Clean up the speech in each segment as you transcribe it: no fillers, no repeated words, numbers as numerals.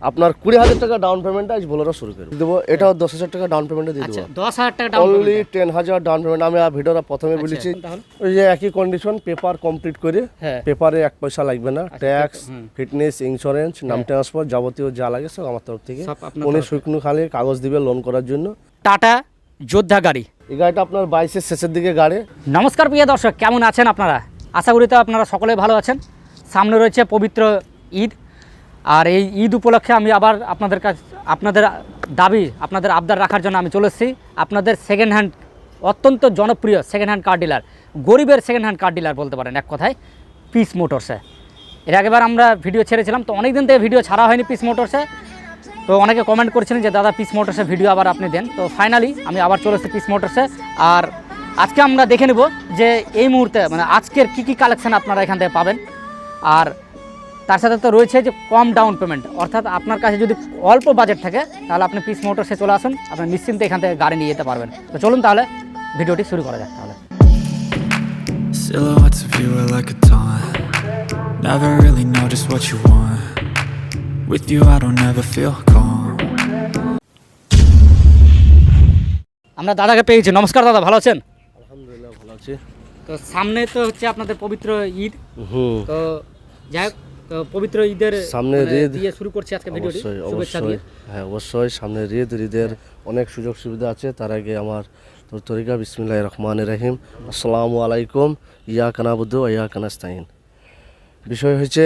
আপনার 20,000 টাকা ডাউন পেমেন্টে আজ বোলেরো শুরু করে দেবো। এটাও 10,000 টাকা ডাউন পেমেন্টে দিয়ে দেবো। 10,000 টাকা ডাউন অনলি 10,000 ডাউন পেমেন্ট। আমি ভিডিওটা প্রথমে বলেছি ওই যে একই কন্ডিশন, পেপার কমপ্লিট করে, পেপারে 1 পয়সা লাগবে না, ট্যাক্স, ফিটনেস, ইন্স্যুরেন্স, নাম ট্রান্সফার, যাবতীয় যা লাগে সব আমার তরফ থেকে। উনি শুকনো খালি কাগজ দিবে লোন করার জন্য। টাটা যোদ্ধা গাড়ি, এই গাড়িটা আপনার 22-এর শেষের দিকে গাড়ি। নমস্কার প্রিয় দর্শক, কেমন আছেন আপনারা? আশা করি তো আপনারা সকলে ভালো আছেন। সামনে রয়েছে পবিত্র ঈদ, আর এই ঈদ উপলক্ষে আমি আবার আপনাদের কাছে আপনাদের দাবি, আপনাদের আবদার রাখার জন্য আমি চলে এসেছি। আপনাদের সেকেন্ড হ্যান্ড, অত্যন্ত জনপ্রিয় সেকেন্ড হ্যান্ড কার ডিলার, গরিবের সেকেন্ড হ্যান্ড কার ডিলার বলতে পারেন এক কথায়, পিস মোটরসে। এর আগেবার আমরা ভিডিও ছেড়েছিলাম, তো অনেক দিন থেকে ভিডিও ছাড়া হয়নি পিস মোটরসে। তো অনেকে কমেন্ট করেছিলেন যে দাদা পিস মোটরসে ভিডিও আবার আপনি দেন। তো ফাইনালি আমি আবার চলে এসেছি পিস মোটরসে। আর আজকে আমরা দেখে নেব যে এই মুহূর্তে মানে আজকের কী কী কালেকশান আপনারা এখান থেকে পাবেন। আর তার সাথে তো রয়েছে যে কম ডাউন পেমেন্ট, অর্থাৎ আপনার কাছে যদি অল্প বাজেট থাকে তাহলে আপনি পিস মোটরসে চলে আসুন, আপনি নিশ্চিন্তে এখান থেকে গাড়ি নিয়ে যেতে পারবেন। তো চলুন তাহলে ভিডিওটি শুরু করা যাক। তাহলে Silhouettes of you are like a taunt. Never really know just what you want. With you I don't ever feel calm. আমরা দাদাকে পেয়েছি। নমস্কার দাদা, ভালো আছেন? আলহামদুলিল্লাহ ভালো আছি। তো সামনে তো হচ্ছে আপনাদের পবিত্র ঈদ। তো যাই হোক, তো পবিত্র ঈদের সামনে ঈদ দিয়ে শুরু করছি আজকে ভিডিওটি, শুভেচ্ছা দিয়ে। হ্যাঁ অবশ্যই, সামনে ঈদ, ঈদের অনেক সুযোগ সুবিধা আছে। তার আগে আমার তরিকা বিসমিল্লাহির রহমানির রহিম। আসসালামু আলাইকুম, ইয়াকা নাবুদু ওয়া ইয়াকা নাস্তাইন। বিষয় হচ্ছে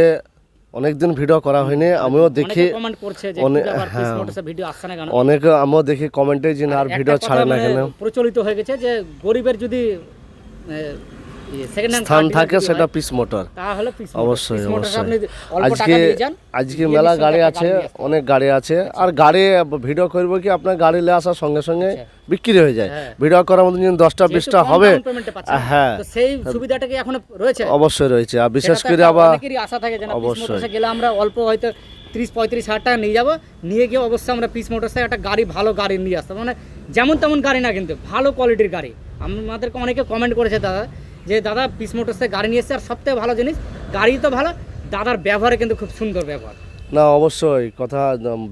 অনেকদিন ভিডিও করা হয়নি, আমিও দেখি কমেন্ট করছে যে হ্যাঁ ভিডিও আসছে না কেন। অনেক আমিও দেখি কমেন্টে যে আর ভিডিও ছাড়ে না কেন। প্রচলিত হয়ে গেছে যে গরিবের যদি সেকেন্ড হ্যান্ড স্থান থাকে সেটা পিস মোটর, তাহলে পিস অবশ্যই আপনি অল্প আজকে টাকা নিয়ে যান। আজকে মেলা গাড়ি আছে, অনেক গাড়ি আছে। আর গাড়ি ভিডিও করবো কি আপনার গাড়ি নিয়ে আসার সঙ্গে সঙ্গে বিক্রি হয়ে যায়। ভিডিও করার মধ্যে যদি 10টা-20টা হবে, হ্যাঁ তো সেই সুবিধাটা কি এখন রয়েছে? অবশ্যই রয়েছে। আর বিশেষ করে আবার অনেকেরই আশা থাকে যে না পিস মোটরসে গেলে আমরা অল্প হয়তো 30-35 হাজার টাকা নিয়ে যাবো, নিয়ে গিয়ে অবশ্যই আমরা পিস মোটরসে একটা গাড়ি, ভালো গাড়ি নিয়ে আসতাম। মানে যেমন তেমন গাড়ি না, কিন্তু ভালো কোয়ালিটির গাড়ি। আমাদেরকে অনেকে কমেন্ট করেছে দাদা যে দাদা পিস মোটরসে গাড়ি নিয়ে এসছে, আর সবথেকে ভালো জিনিস গাড়ি তো ভালো, দাদার ব্যবহারে কিন্তু খুব সুন্দর ব্যবহার। না অবশ্যই কথা,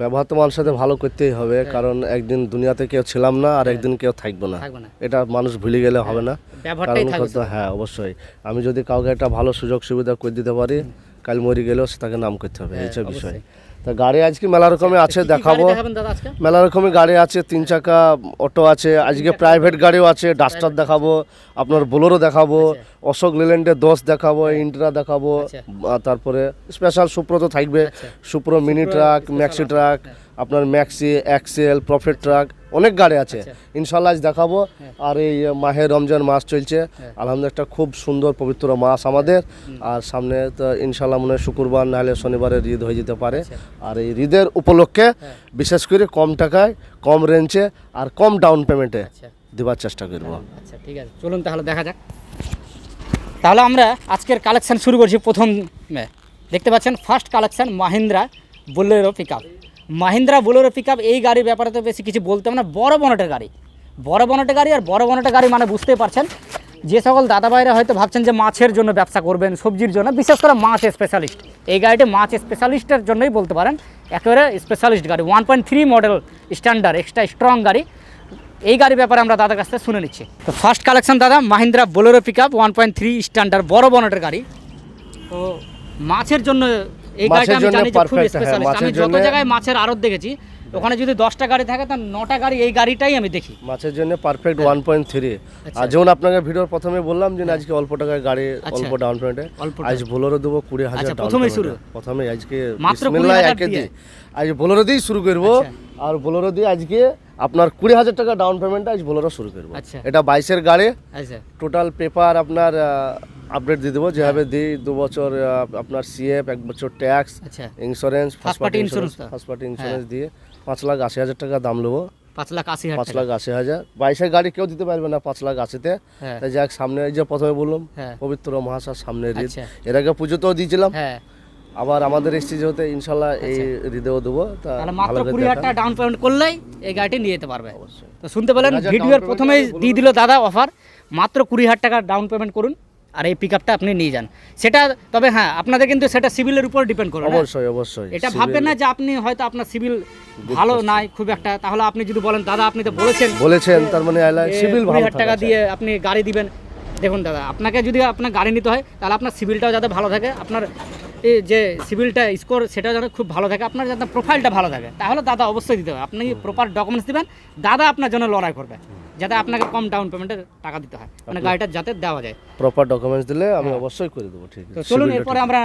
ব্যবহার তো মানুষের সাথে ভালো করতেই হবে, কারণ একদিন দুনিয়াতে কেউ ছিলাম না আর একদিন কেউ থাকবো না, এটা মানুষ ভুলে গেলে হবে না। হ্যাঁ অবশ্যই, আমি যদি কাউকে একটা ভালো সুযোগ সুবিধা করে দিতে পারি, কাল মরে গেলেও তাকে নাম করতে হবে, এই বিষয়। তা গাড়ি আজকে মেলা রকমের আছে, দেখাবো। মেলা রকমের গাড়ি আছে, 3 চাকা অটো আছে, আজকে প্রাইভেট গাড়িও আছে, ডাস্টার দেখাবো, আপনার বোলেরো দেখাবো, অশোক লেল্যান্ডের 10 দেখাবো, ইন্ট্রা দেখাবো, তারপরে স্পেশাল সুপ্রো তো থাকবে, সুপ্রো মিনি ট্রাক, ম্যাক্সি ট্রাক, আপনার ম্যাক্সি, এক্সেল, প্রফিট ট্রাক, অনেক গাড়ি আছে ইনশাল্লাহ আজ দেখাবো। আর এই মাহে রমজান মাস চলছে, আলহামদুলিল্লাহ একটা খুব সুন্দর পবিত্র মাস আমাদের। আর সামনে তো ইনশাল্লাহ মনে হয় শুক্রবার নাহলে শনিবারে ঈদ হয়ে যেতে পারে। আর এই ঈদের উপলক্ষে বিশেষ করে কম টাকায়, কম রেঞ্জে আর কম ডাউন পেমেন্টে দেওয়ার চেষ্টা করবো। আচ্ছা ঠিক আছে, চলুন তাহলে দেখা যাক। তাহলে আমরা আজকের কালেকশান শুরু করছি। প্রথম দেখতে পাচ্ছেন first collection Mahindra Bolero pickup. Mahindra Bolero pickup, এই গাড়ির ব্যাপারে তো বেশি কিছু বলতে হবে না। বড় বনেটের গাড়ি, বড় বনেটের গাড়ি। আর বড় বনেটের গাড়ি মানে বুঝতেই পারছেন, যে সকল দাদা ভাইরা হয়তো ভাবছেন যে মাছের জন্য ব্যবসা করবেন, সবজির জন্য, বিশেষ করে মাছ স্পেশালিস্ট, এই গাড়িটি মাছ স্পেশালিস্টের জন্যই বলতে পারেন, একেবারে স্পেশালিস্ট গাড়ি। 1.3 মডেল স্ট্যান্ডার্ড এক্সট্রা স্ট্রং গাড়ি। এই গাড়ির ব্যাপারে আমরা দাদার কাছ থেকে শুনে নিচ্ছি। তো ফার্স্ট কালেকশন দাদা মাহিন্দ্রা বোলেরো পিকআপ 1.3 স্ট্যান্ডার্ড বড় বনেটের গাড়ি। তো মাছের জন্য এই গাড়িটা আমি জানি যে খুব স্পেশালিস্ট। আমি যত জায়গায় মাছের আড়ত দেখেছি, ওখানে যদি 10টা গাড়ি থাকে তার 9টা গাড়ি এই গাড়িটাই আমি দেখি মাছের জন্য পারফেক্ট 1.3। আর যেমন আপনাকে ভিডিওর প্রথমে বললাম যে আজকে অল্প টাকায় গাড়ি, অল্প ডাউন পেমেন্টে আজ বোলেরো দেবো 20,000 ডাউন পেমেন্ট। প্রথমে আজকে বিসমিল্লাহ একে দিই, আজ বোলেরো দিয়ে শুরু করবো। আর বোলেরো দিয়ে আজকে আপনার 20,000 টাকা ডাউন পেমেন্টে আজ বোলেরো শুরু করবো। এটা 22-এর গাড়ি, টোটাল পেপার আপনার আপডেট দিয়ে দেবো যেভাবে দিই। 2 বছর আপনার সিএফ, 1 বছর tax, insurance, first party insurance দিয়ে 5,80,000 টাকা দাম নেবো। 5,80,000 22-এর গাড়ি কেউ দিতে পারবে না 5,80,000-তে। তাই যাক, সামনে যে প্রথমে বললাম পবিত্র মহাশয় সামনে ঈদ, এর আগে পুজোতেও দিয়েছিলাম, আবার আমাদের এসছি যেহেতু ইনশাল্লাহ এই ঈদেও দেবো। তাহলে মাত্র 20,000 টাকা ডাউন পেমেন্ট করলেই এই গাড়িটি নিয়ে যেতে পারবে। তো শুনতে পেলেন, ভিডিওর প্রথমেই দিয়ে দিল দাদা অফার, মাত্র 20,000 টাকা ডাউন পেমেন্ট করুন, আর এই পিকআপটা আপনি নিয়ে যান। সেটা তবে হ্যাঁ আপনাদের কিন্তু সেটা সিভিলের উপর ডিপেন্ড করে। অবশ্যই অবশ্যই এটা ভাববেন না যে আপনি হয়তো আপনার সিভিল ভালো নাই খুব একটা, তাহলে আপনি যদি বলেন দাদা আপনি তো বলেছেন তার মানে সিভিল ভালো 20,000 টাকা দিয়ে আপনি গাড়ি দিবেন। দেখুন দাদা, আপনাকে যদি আপনার গাড়ি নিতে হয় তাহলে আপনার সিভিলটাও যাতে ভালো থাকে, আপনার এই যে সিভিলটা স্কোর সেটা যাতে খুব ভালো থাকে, আপনার যাতে প্রোফাইলটা ভালো থাকে, তাহলে দাদা অবশ্যই দিতে হবে। আপনি প্রপার ডকুমেন্টস দিবেন, দাদা আপনার জন্য লড়াই করবে, যাতে আপনাকে কম ডাউন পেমেন্টের টাকা দিতে হয়, মানে গাড়িটা যাতে দেওয়া যায়। প্রপার ডকুমেন্টস দিলে আমি অবশ্যই করে দেবো। ঠিক তো আছে, চলুন এরপরে আমরা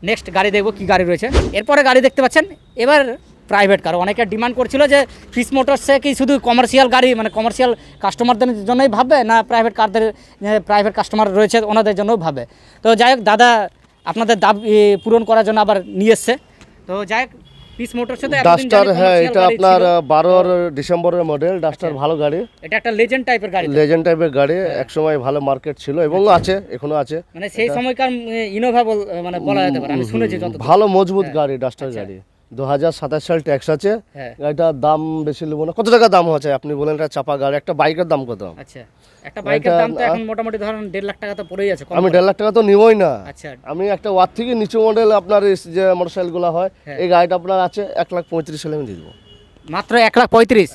নেক্সট গাড়ি দেখবো কি গাড়ি রয়েছে। এরপরে গাড়ি দেখতে পাচ্ছেন এবার প্রাইভেট কার। অনেকে ডিমান্ড করছিল যে ফিস মোটরসে কি শুধু কমার্শিয়াল গাড়ি মানে কমার্শিয়াল কাস্টমারদের জন্যই ভাববে না প্রাইভেট কারদের, প্রাইভেট কাস্টমার রয়েছে ওনাদের জন্যও ভাবে। তো যাই হোক দাদা আপনাদের দাবি পূরণ করার জন্য আবার নিয়ে এসছে। তো যাই হোক পিস মোটরসে তো ডাস্টার, হ্যাঁ এটা আপনার 12 ডিসেম্বরের মডেল ডাস্টার, ভালো গাড়ি, এটা একটা লেজেন্ড টাইপের গাড়ি, লেজেন্ড টাইপের গাড়ি, একসময় ভালো মার্কেট ছিল এবং আছে, এখনো আছে, মানে সেই সময়কার ইনোভা মানে বলা যেতে পারে, আমি শুনেছি যত। ভালো মজবুত গাড়ি, ডাস্টার গাড়ি, 2027 সাল ট্যাক্স আছে। গাড়িটার দাম বেশি নেবো না। কত টাকা দাম হচ্ছে আপনি বলেন? এটা চাপা গাড়ি, একটা বাইকের দাম কত? আচ্ছা, একটা বাইকের দাম তো এখন মোটামুটি ধরুন 1.5 লাখ টাকা তো পড়েই আছে। আমি 1.5 লাখ টাকা তো নিবই না। আচ্ছা, আমি একটা ওয়ার থেকে নিচু মডেল আপনার যে মোটরসাইকেলগুলো হয়, এই গাড়িটা আপনার আছে 1,35,000 সালে আমি দিয়ে দেবো। মাত্র 1,35,000?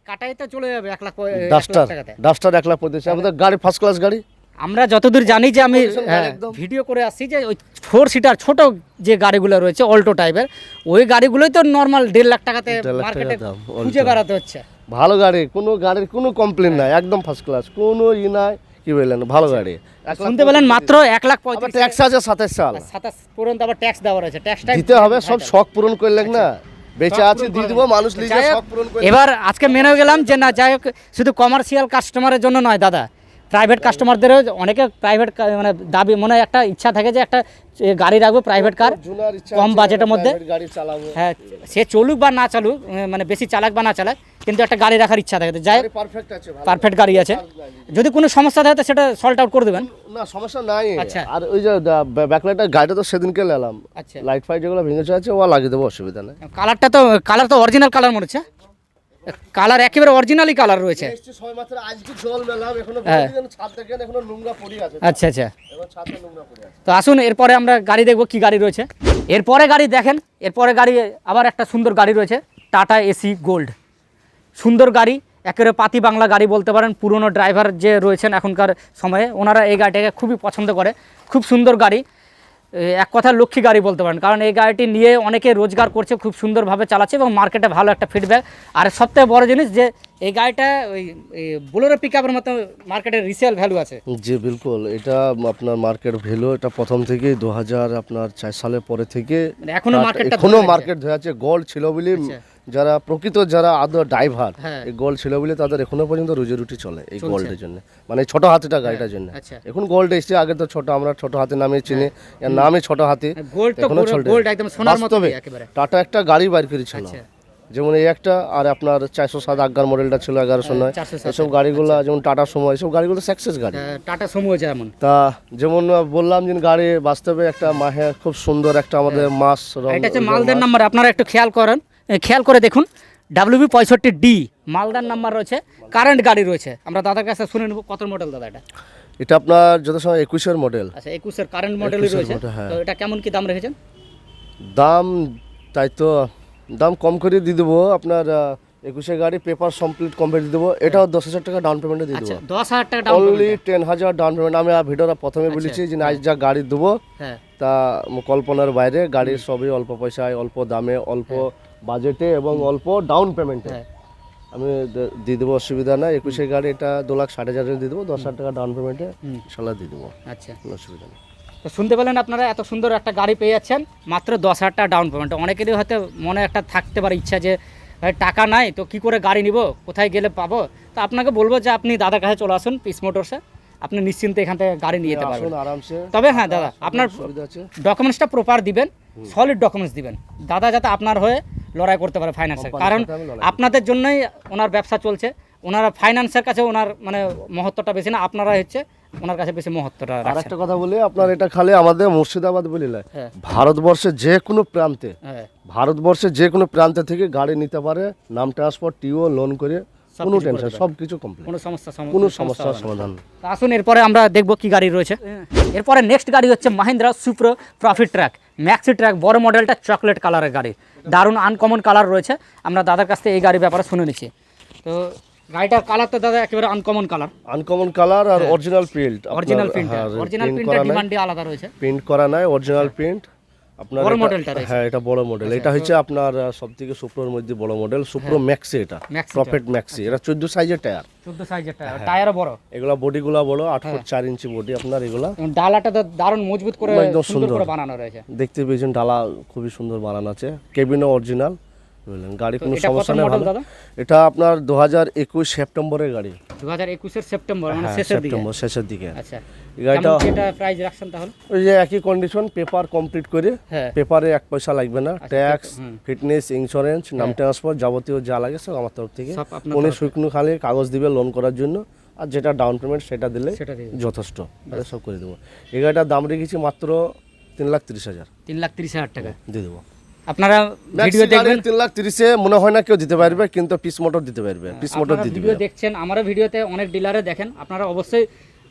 কাটায় তো চলে যাবে 1 লাখ টাকাতে। ডাস্টার 1,35,000 আমাদের গাড়ি, ফার্স্ট ক্লাস গাড়ি। আমরা যতদূর জানি যে আমি ভিডিও করে আসছি যে ওই 4 সিটার ছোট যে গাড়িগুলো রয়েছে অল্টো টাইপের, ওই গাড়িগুলোই তো নর্মাল 1.5 লাখ টাকাতে মার্কেটে খুঁজে বেড়াতে হচ্ছে। ভালো গাড়ি, কোনো গাড়ির কোনো কমপ্লেন নাই, একদম ফার্স্ট ক্লাস, কোনো নাই, কি বললেন, ভালো গাড়ি। শুনতে পেলেন মাত্র 1,35,000। ট্যাক্স আছে 27 সাল, 27 পর্যন্ত আবার ট্যাক্স দেওয়া রয়েছে। ট্যাক্সটা দিতে হবে, সব শখ পূরণ করলেন না, বেঁচে আছে দিয়ে দিব, মানুষ নিজে শখ পূরণ করে। এবার আজকে মেনে গেলাম যে না, যাই হোক শুধু কমার্শিয়াল কাস্টমারের জন্য নয় দাদা, প্রাইভেট কাস্টমারদেরও অনেকে প্রাইভেট মানে দাবি, মনে হয় একটা ইচ্ছা থাকে যে একটা গাড়ি রাখবো প্রাইভেট কার কম বাজেটের মধ্যে। হ্যাঁ, সে চলুক বা না চালুক, মানে বেশি চালাক বা না চালাক, কিন্তু একটা গাড়ি রাখার ইচ্ছা থাকে। যাই পারফেক্ট গাড়ি আছে, যদি কোনো সমস্যা থাকে তো সেটা সল্ট আউট করে দেবেন। না সমস্যা নাই। আচ্ছা, আর ওই যে ব্যাকলাইটের গাড়িটা তো সেদিনকে নিলাম, আচ্ছা লাইট ফাইট যেগুলো ভেঙেছে আছে ও লাগিয়ে দেবো, অসুবিধা নেই। কালার তো অরিজিনাল কালার মনে হচ্ছে, কালার একেবারে অরিজিনালি কালার রয়েছে। আচ্ছা আচ্ছা, তো আসুন এরপরে আমরা গাড়ি দেখবো কি গাড়ি রয়েছে। এরপরে গাড়ি দেখেন, এরপরে গাড়ি আবার একটা সুন্দর গাড়ি রয়েছে, টাটা এসি গোল্ড। সুন্দর গাড়ি, একেবারে পাতি বাংলা গাড়ি বলতে পারেন। পুরনো ড্রাইভার যে রয়েছেন এখনকার সময়ে, ওনারা এই গাড়িটাকে খুবই পছন্দ করে। খুব সুন্দর গাড়ি, এক কথা লক্ষ্মী গাড়ি বলতে পারেন, কারণ এই গাড়িটি নিয়ে অনেকে রোজগার করছে, খুব সুন্দরভাবে চালাচ্ছে এবং মার্কেটে ভালো একটা ফিডব্যাক। আর সবথেকে বড় জিনিস যে এই গাড়িটা ওই বোলেরো পিকআপের মতো মার্কেটে রিসেল ভ্যালু আছে। জি বিলকুল, এটা আপনার মার্কেট ভ্যালু, এটা প্রথম থেকে 2004 সালের পরে থেকে এখনো মার্কেট ধরে আছে। গোল্ড ছিল বলে যারা প্রকৃত যারা আদৌ ড্রাইভার, এই গোল্ড ছিল বলে তাদের এখনো পর্যন্ত রুজি রুটি চলে এই গোল্ডের জন্য, মানে ছোট হাতিটা গাড়িটার জন্য। এখন গোল্ড এসছে, আগে তো ছোট, আমরা ছোট হাতি নামে চিনি, এর নামই ছোট হাতি। টাটা একটা গাড়ি বাইর করেছিল, যেমন এই একটা, আর আপনার 407 আগার মডেলটা ছিল 1109, এসব গাড়িগুলো যেমন টাটা সুমো, এসব গাড়িগুলো সাকসেস গাড়ি। টাটা সুমো যেমন, তা যেমন বললাম যে গাড়ি বাস্তবে একটা মাহে খুব সুন্দর একটা আমাদের মাস, এটা হচ্ছে মালদার নাম্বার। আপনারা একটু খেয়াল করে দেখুন, WB65D মালদার নাম্বার রয়েছে, কারেন্ট গাড়ি রয়েছে। আমরা দাদার কাছে শুনে নেব কত মডেল দাদা এটা। এটা আপনার যত সময় 21-এর মডেল। আচ্ছা, 21-এর কারেন্ট মডেলই রয়েছে। তো এটা কেমন কি দাম রেখেছেন? দাম তাই তো দাম কম করে দিয়ে দেবো আপনার, 21-এর গাড়ি পেপার কমপ্লিট দিয়ে দেবো। এটাও 10,000 টাকা ডাউন পেমেন্টে দিয়ে দেবো। 10,000 টাকা down payment, only 10,000 down payment. আমি ভিডিওটা প্রথমে বলেছি যে আজ যা গাড়ি দেবো তা কল্পনার বাইরে, গাড়ির সবই অল্প পয়সায়, অল্প দামে, অল্প বাজেটে এবং অল্প ডাউন পেমেন্টে আমি দিয়ে দেবো, অসুবিধা নাই। 21-এর গাড়ি এটা 2,60,000 দিয়ে দেবো, 10,000 টাকা ডাউন পেমেন্টে ইনশাল্লাহ দিয়ে দেবো। আচ্ছা, কোনো অসুবিধা নেই। তো শুনতে পেলেন আপনারা, এত সুন্দর একটা গাড়ি পেয়ে যাচ্ছেন মাত্র 10,000 টাকা ডাউন পেমেন্ট। অনেকেরই হয়তো মনে একটা থাকতে পারে ইচ্ছা যে ভাই টাকা নাই তো কি করে গাড়ি নিব, কোথায় গেলে পাবো। তো আপনাকে বলবো যে আপনি দাদার কাছে চলে আসুন পিস মোটরসে, আপনি নিশ্চিন্তে এখান থেকে গাড়ি নিয়ে যেতে পারবেন আরামসে। তবে হ্যাঁ দাদা, আপনার ডকুমেন্টসটা প্রপার দিবেন, সলিড ডকুমেন্টস দিবেন, দাদা যাতে আপনার হয়ে লড়াই করতে পারে ফাইন্যান্সের। কারণ আপনাদের জন্যই ওনার ব্যবসা চলছে, ওনারা ফাইন্যান্সের কাছে ওনার মানে মহত্বটা বেশি না, আপনারা হচ্ছে ওনার কাছে বেশি মহত্বটা রাখছেন। আরেকটা কথা বলি, আপনার এটা খালি আমাদের মুর্শিদাবাদ বলি না, ভারতবর্ষের যে কোনো প্রান্তে, ভারতবর্ষের যে কোনো প্রান্তে থেকে গাড়ি নিতে পারে, নাম ট্রান্সপোর্ট টিও লোন করে কোনো টেনশন, সব কিছু কমপ্লিট, কোনো সমস্যা কোনো সমস্যার সমাধান। তো আসুন এরপরে আমরা দেখব কি গাড়ি রয়েছে। এরপরে নেক্সট গাড়ি হচ্ছে Mahindra সুপ্রো profit track maxi track, বড় মডেলটা চকলেট কালারের গাড়ি, দারুণ আনকমন কালার রয়েছে। আমরা দাদার কাছ থেকে এই গাড়ির ব্যাপারে শুনে নিচ্ছি। তো গাড়িটার কালার তো দাদা একেবারে আনকমন কালার আর অরিজিনাল প্রিন্ট, অরিজিনাল প্রিন্টের ডিমান্ডই আলাদা রয়েছে। প্রিন্ট করা নাই, অরিজিনাল প্রিন্ট আপনার বড় মডেলটা রয়েছে। হ্যাঁ এটা বড় মডেল, এটা হচ্ছে আপনার সবথেকে সুপ্রোর মধ্যে বড় মডেল, সুপ্রো ম্যাক্সি, এটা প্রফিট ম্যাক্সি, এটা 14 সাইজের টায়ার, 14 সাইজের টায়ার, টায়ারও বড়, এগুলা বডিগুলা বড় 8 ফুট 4 ইঞ্চি বডি আপনার, এগুলা ডালাটা তো দারুণ মজবুত করে একদম সুন্দর করে বানানো রয়েছে, দেখতে পেয়েছেন ডালা খুবই সুন্দর বানানো আছে, কেবিনও অরিজিনাল, বুঝলেন গাড়ি কোনো সমস্যা নেই ভালো। এটা আপনার 2021 সেপ্টেম্বরের গাড়ি, 2021 এর সেপ্টেম্বর মানে শেষের দিকে। আচ্ছা গাড়িটা এটা প্রাইস রাখছেন তাহলে? ওই যে একই কন্ডিশন, পেপার কমপ্লিট করে, পেপারে 1 পয়সা লাগবে না, ট্যাক্স, ফিটনেস, ইন্স্যুরেন্স, নাম ট্রান্সফার, যাবতীয় যা লাগে সব আমার তরফ থেকে, উনি শুকনো খালি কাগজ দিবে লোন করার জন্য, আর যেটা ডাউন পেমেন্ট সেটা দিলে যথেষ্ট, সব করে দেবো। এই গাড়িটার দাম রেখেছি মাত্র 3,30,000, 3,30,000 টাকা দিয়ে দেবো। আপনারা ভিডিও দেখবেন 3,30,000-এ মনে হয় না কেউ দিতে পারবে, কিন্তু পিস মোটর দিতে পারবে, পিস মোটর দিয়ে দিবে। ভিডিও দেখছেন, আমারও ভিডিওতে অনেক ডিলারে দেখেন, আপনারা অবশ্যই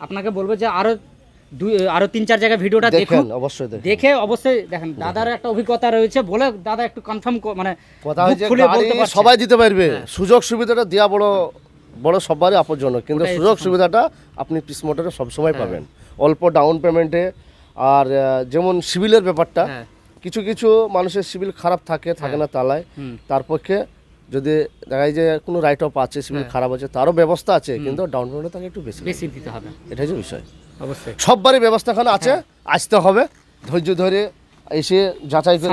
আপনাকে বলবো যে আরো 3-4 জায়গায় ভিডিওটা দেখুন, অবশ্যই দেখে অবশ্যই দেখেন। দাদার একটা অভিজ্ঞতা রয়েছে বলে দাদা একটু কনফার্ম মানে কথা হচ্ছে সবাই দিতে পারবে, সুযোগ সুবিধাটা দেওয়া বড় সবারই আপনজনক, কিন্তু সুযোগ সুবিধাটা আপনি পিস মোটরে সবসময় পাবেন, অল্প ডাউন পেমেন্টে। আর যেমন সিভিলের ব্যাপারটা, কিছু কিছু মানুষের সিভিল খারাপ থাকে না তালায়, তার পক্ষে যদি দেখা যায় যে কোনো রাইট অফ আছে, সিভিল খারাপ আছে, তারও ব্যবস্থা আছে, কিন্তু ডাউন পেমেন্টে তাকে একটু বেশি দিতে হবে, এটাই যে বিষয়। অবশ্যই সববারই ব্যবস্থা এখানে আছে, আসতে হবে, ধৈর্য ধরে এসে যাচাই করে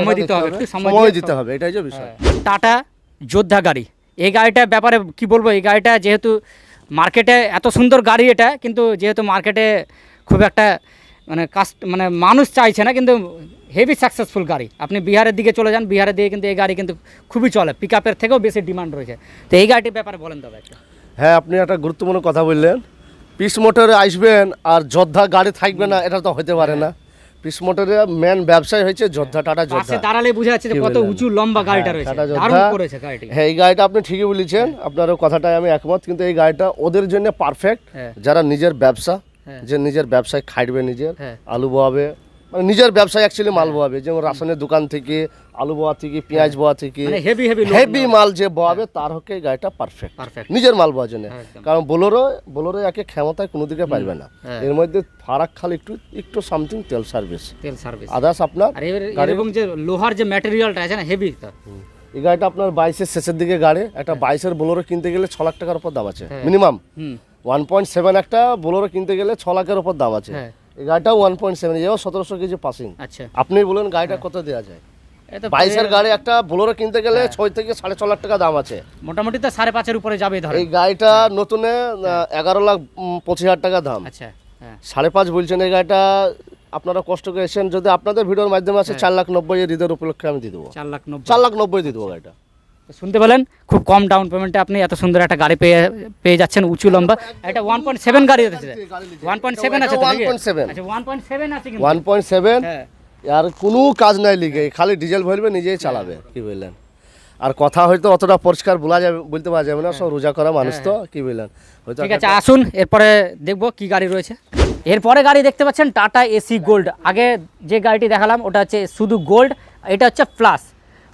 সময় দিতে হবে, এটাই যে বিষয়। টাটা যোদ্ধা গাড়ি, এই গাড়িটার ব্যাপারে কি বলবো, এই গাড়িটা যেহেতু মার্কেটে এত সুন্দর গাড়ি এটা, কিন্তু যেহেতু মার্কেটে খুব একটা মানে মানুষ চাইছে না, কিন্তু হেভি সাকসেসফুল গাড়ি। আপনি বিহারের দিকে চলে যান, বিহারের দিকে কিন্তু এই গাড়ি কিন্তু খুবই চলে, পিক আপের থেকেও বেশি ডিমান্ড রয়েছে। তো এই গাড়িটির ব্যাপারে বলেন দাদা একটা। হ্যাঁ, আপনি একটা গুরুত্বপূর্ণ কথা বললেন, পিস মোটরে আসবেন আর যোদ্ধা গাড়ি থাকবে না, এটা তো হতে পারে না। পিস মোটরে মেন ব্যবসায় হয়েছে যোদ্ধা, টাটা যোদ্ধা, দাঁড়ালে বোঝা যাচ্ছে যে কত উঁচু লম্বা গাড়িটা রয়েছে, দারুণ করেছে গাড়িটি। হ্যাঁ, এই গাড়িটা আপনি ঠিকই বলেছেন, আপনার কথাটাই আমি একমত, কিন্তু এই গাড়িটা ওদের জন্য পারফেক্ট, যারা নিজের ব্যবসা, যে নিজের ব্যবসায় খাটবে, নিজের আলু বোয়াবে, মানে নিজের ব্যবসায় অ্যাকচুয়ালি মাল বোয়াবে, যেমন রাসায়নিক দোকান থেকে, আলু বোয়া থেকে, পেঁয়াজ বোয়া থেকে, হেভি মাল যে বোয়াবে, তার হচ্ছে এই গাড়িটা পারফেক্ট নিজের মাল বোয়ার জন্য। কারণ বোলেরো একে ক্ষমতায় কোনো দিকে পারবে না, এর মধ্যে ফারাক খালি একটু সামথিং তেল সার্ভিস আদার্স আপনার। এবং যে লোহার যে ম্যাটেরিয়ালটা আছে না, হেভি। এই গাড়িটা আপনার 22-এর শেষের দিকে গাড়ি, একটা 22-এর বোলেরো কিনতে গেলে 6 লাখ টাকার উপর দাম আছে মিনিমাম, 1.7 একটা বোলেরো কিনতে গেলে 6 লাখের উপর দাম আছে। এই গাড়িটা 1.7, এও 1700 কেজি পাসিং। আচ্ছা, আপনি বলেন গাড়িটা কত দেওয়া যায়? 22-এর গাড়ি একটা বোলেরো কিনতে গেলে 6 থেকে 6.5 লাখ টাকা দাম আছে, মোটামুটি তো 5.5-এর উপরে যাবে ধরে। এই গাড়িটা নতুনে 11,25,000 টাকা দাম। আচ্ছা, 5.5 বলছেন। এই গাড়িটা আপনারা কষ্ট করে এসেছেন, যদি আপনাদের ভিডিওর মাধ্যমে আছে 4,90,000 এর ঈদের উপলক্ষে আমি দিয়ে দেবো, 4,90,000 দিয়ে দেবো গাড়িটা। শুনতে পেলেন, খুব কম ডাউন পেমেন্টে আপনি এত সুন্দর একটা গাড়ি পেয়ে যাচ্ছেন, উঁচু লম্বা। এটা 1.7 গাড়ি আছে, 1.7 আছে, 1.7 আছে, 1.7 আর কোনো কাজ নাই লিগে, খালি ডিজেল ভরবে, নিজেই চালাবে, কি বললেন। আর কথা হয়তো অতটা পরিষ্কার বলতে পারা যাবে না, সব রোজা করা মানুষ তো, কি বললেন। ঠিক আছে, আসুন এরপরে দেখবো কি গাড়ি রয়েছে। এরপরে গাড়ি দেখতে পাচ্ছেন টাটা এসি গোল্ড। আগে যে গাড়িটি দেখালাম ওটা হচ্ছে শুধু গোল্ড, এটা হচ্ছে প্লাস,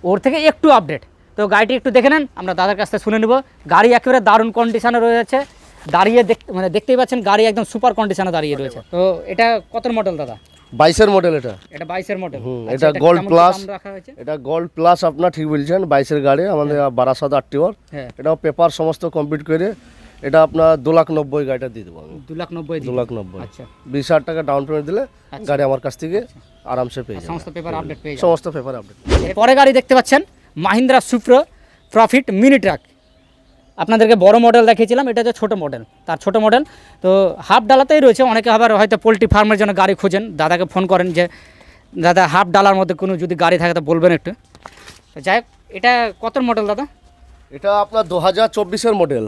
ওর থেকে একটু আপডেট। তো গাড়িটি একটু দেখে নেন, আমরা দাদার কাছ থেকে শুনে নেব। গাড়ি একেবারে দারুণ কন্ডিশনে রয়েছে, দাঁড়িয়ে দেখতেই পাচ্ছেন গাড়ি একদম সুপার কন্ডিশনে দাঁড়িয়ে রয়েছে। তো এটা কত মডেল দাদা? 22-এর মডেল, এটা 22-এর মডেল, এটা গোল্ড প্লাস, এটা গোল্ড প্লাস আপনার ঠিক বলছেন। 22-এর গাড়ি আমাদের 12,000 আরটিওর, এটা পেপার সমস্ত কমপ্লিট করে এটা আপনার 2,90,000 গাড়িটা দিয়ে দেবো আমি, 2,90,000। আচ্ছা, 20,000 টাকা ডাউন পেমেন্ট দিলে গাড়ি আমার কাছ থেকে আরামসে পেয়ে যাবে, সমস্ত পেপার আপডেট। পরে গাড়ি দেখতে পাচ্ছেন মাহিন্দ্রা সুপ্রো প্রফিট মিনি ট্রাক। আপনাদেরকে বড় মডেল দেখিয়েছিলাম, এটা হচ্ছে ছোটো মডেল, তার ছোটো মডেল। তো হাফ ডালাতেই রয়েছে, অনেকে আবার হয়তো পোলট্রি ফার্মের জন্য গাড়ি খোঁজেন, দাদাকে ফোন করেন যে দাদা হাফ ডালার মধ্যে কোনো যদি গাড়ি থাকে তো বলবেন একটু। যাই হোক, এটা কত মডেল দাদা? এটা আপনার 2024-এর মডেল,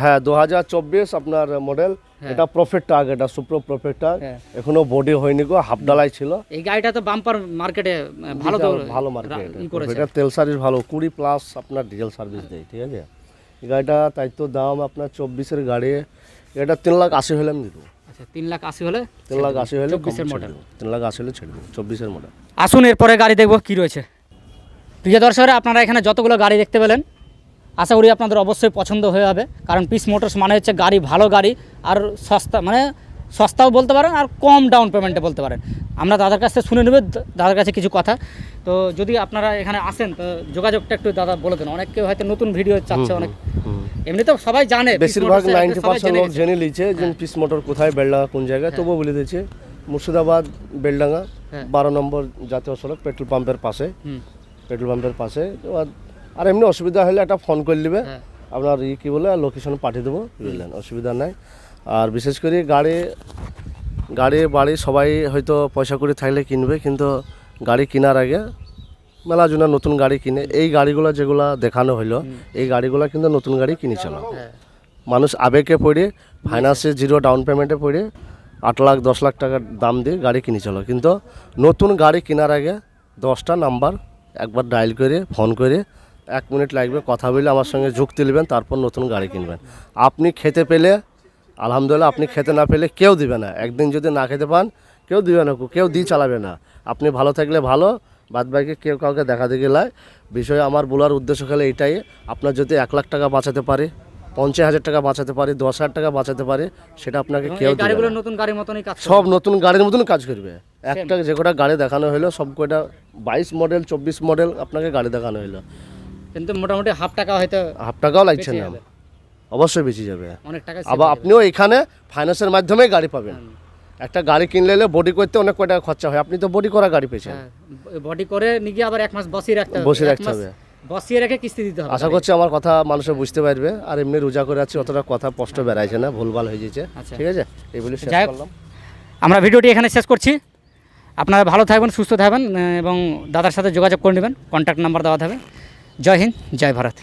হ্যাঁ 2024 আপনার মডেল। এটা প্রফিট ট্রাক, এটা সুপ্রো প্রফিট ট্রাক, এখনো বডি হয়নি গো, হাফ ডালাই ছিল। এই গাড়িটা তো বাম্পার মার্কেটে ভালো মার্কেট, এটা তেল সার্ভিস ভালো, 20+ আপনার ডিজেল সার্ভিস দেয়, ঠিক আছে। গাড়িটা তাই তো দাম আপনার 24-এর গাড়ি, এটা 3,80,000 হলে আমি দেবো। আচ্ছা 3,80,000 হলে 3,80,000 হলে 24-এর মডেল। 3,80,000 হলে ছেড়ে দেবো, 24-এর মডেল। আসুন এরপরে গাড়ি দেখবো কি রয়েছে। প্রিয় দর্শকরা, আপনারা এখানে যতগুলো গাড়ি দেখতে পেলেন আশা করি আপনাদের অবশ্যই পছন্দ হয়ে যাবে, কারণ পিস মোটরস মানে হচ্ছে গাড়ি, ভালো গাড়ি আর সস্তা, মানে সস্তাও বলতে পারেন আর কম ডাউন পেমেন্টে বলতে পারেন। আমরা দাদার কাছে শুনে নেব দাদার কাছে কিছু কথা। তো যদি আপনারা এখানে আসেন তো যোগাযোগটা একটু দাদা বলে দেন, অনেক কেউ হয়তো নতুন ভিডিও চাচ্ছে, অনেক এমনি তো সবাই জানে, বেশিরভাগ 90% লোক জেনে লিছে যে পিস মোটর কোথায়, বেলডাঙ্গা কোন জায়গায়, তবুও বলে দিয়েছে মুর্শিদাবাদ বেলডাঙ্গা 12 নম্বর জাতীয় সড়ক, পেট্রোল পাম্পের পাশে, পেট্রোল পাম্পের পাশে। আর এমনি অসুবিধা হলে একটা ফোন করে নেবে, আপনার কি বলে লোকেশন পাঠিয়ে দেবো, বুঝলেন, অসুবিধা নাই। আর বিশেষ করে গাড়ি বাড়ি সবাই হয়তো পয়সা করে থাকলে কিনবে, কিন্তু গাড়ি কেনার আগে মেলা জনা নতুন গাড়ি কিনে, এই গাড়িগুলো যেগুলো দেখানো হলো এই গাড়িগুলো কিন্তু নতুন গাড়ি কিনেছিল। মানুষ আবেগে পড়ে ফাইন্যান্সে 0 ডাউন পেমেন্টে পড়ে 8 লাখ 10 লাখ টাকার দাম দিয়ে গাড়ি কিনেছিল, কিন্তু নতুন গাড়ি কেনার আগে 10টা নাম্বার একবার ডায়াল করে ফোন করে 1 মিনিট লাগবে কথা বলে আমার সঙ্গে যুক্তি নেবেন, তারপর নতুন গাড়ি কিনবেন। আপনি খেতে পেলে আলহামদুলিল্লাহ, আপনি খেতে না পেলে কেউ দিবে না। একদিন যদি না খেতে পান কেউ দিবে না, কেউ দিয়ে চালাবে না। আপনি ভালো থাকলে ভালো, বাদ বাকি কেউ কাউকে দেখা দেখে লাই। বিষয় আমার বলার উদ্দেশ্য খেলে এটাই, আপনার যদি 1 লাখ টাকা বাঁচাতে পারে, 50,000 টাকা বাঁচাতে পারে, 10,000 টাকা বাঁচাতে পারে, সেটা আপনাকে কেউ দিবে গাড়িগুলো না। নতুন গাড়ির মতনই কাজ সব নতুন গাড়ির মতন কাজ করবে। একটা যে কটা গাড়ি দেখানো হলো সব কটা 22 মডেল 24 মডেল আপনাকে গাড়ি দেখানো হলো, কিন্তু মোটামুটি হাফ টাকা হয়তো হাফ টাকাও লাগছে না, অবশ্যই বেশি যাবে। অনেক টাকা। আবার আপনিও এখানে ফাইন্যান্সের মাধ্যমে গাড়ি পাবেন। একটা গাড়ি কিনলে বডি করতে অনেক কয় টাকা খরচা হয়, আপনি তো বডি করা গাড়ি পেয়েছেন। বডি করে নিয়ে আবার 1 মাস বসিয়ে রাখতে হবে, বসিয়ে রেখে কিস্তি দিতে হবে। আশা করছি আমার কথা মানুষে বুঝতে পারবে। আর এমনি রোজা করে আছি, অতটা কথা স্পষ্ট বেড়াইছে না, ভুলভাল হয়ে যাচ্ছে। ঠিক আছে, এই বলে শেষ করলাম। আমরা ভিডিওটি এখানে শেষ করছি। আপনারা ভালো থাকবেন, সুস্থ থাকবেন এবং দাদার সাথে যোগাযোগ করে নেবেন, কন্ট্যাক্ট নাম্বার দেওয়া থাকবে। জয় হিন্দ, জয় ভারত।